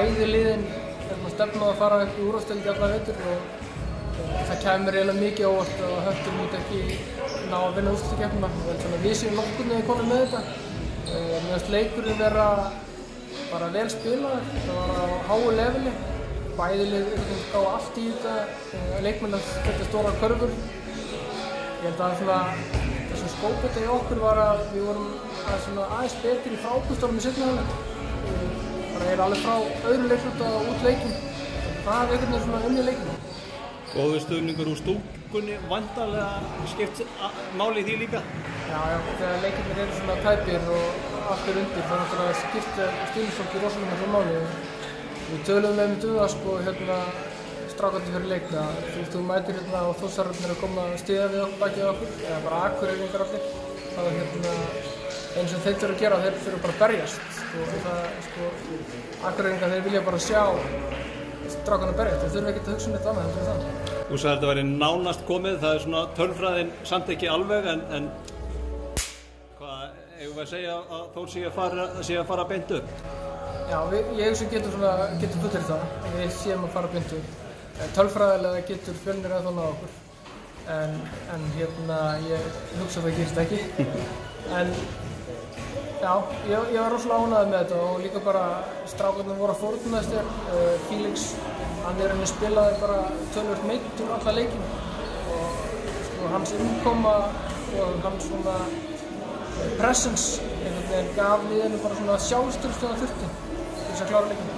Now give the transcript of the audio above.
bæði liðin stefna að fara upp í úrvalsdeild í alla vetur og það kemur eiginlega mikið á óvart að Höttur myndi ekki ná að vinna úrvalsdeildarkeppnina. Við séum nokkurn veginn konur með þetta. Mér finnst leikurinn vera bara vel spilaður, það var á háu leveli. Bæði lið gáðu allt í þetta, leikmenn að geta stórar körfur. Ég held að þessum skópeta í okkur var að við vorum aðeins betri í frábúrstormi í seinni hálfleik. Bara alveg frá öðru leikluta út leikinn. Það er einhvern veginn unnið leikinn. Góður stuðningur úr stúkunni, væntanlega skipt máli í því líka? Já, þegar leikirnir eru svona tæpir og allt er undir, þannig að skipta stuðningsfólki rosalega miklu máli. Við töluðum einmitt það strákandi fyrir leik að þú mætir og Þórsararnir eru komin að styðja við okkur, bakið okkur, eða bara Akureyringar allir. Það er eins og þeir þurfa að gera, þeir þurfa bara að berjast. Akureyringar þeir vilja bara sjá strákana berjast, þeir þurfa ekki að hugsa neitt annað heldur en það. Þú sagði að þetta væri nánast komið, það er svona tölfræðin samt ekki alveg en hvað, eigum við að segja að Þór sé að fara beint upp? Já, ég hugsa getur fullir það, við séum að fara beint upp. Tölfræðilega getur Fjölnir ennþá náð okkur, en ég hugsa að það gerist ekki. En já, ég var rosalega ánægður með þetta og líka bara strákarnir voru að fórnast þér. Felix, hann spilaði bara töluvert meiddur alla leikinn og hans innkoma og hans presence gaf liðinu bara sjálfstraust þegar það þurfti til þess að klára leikinn.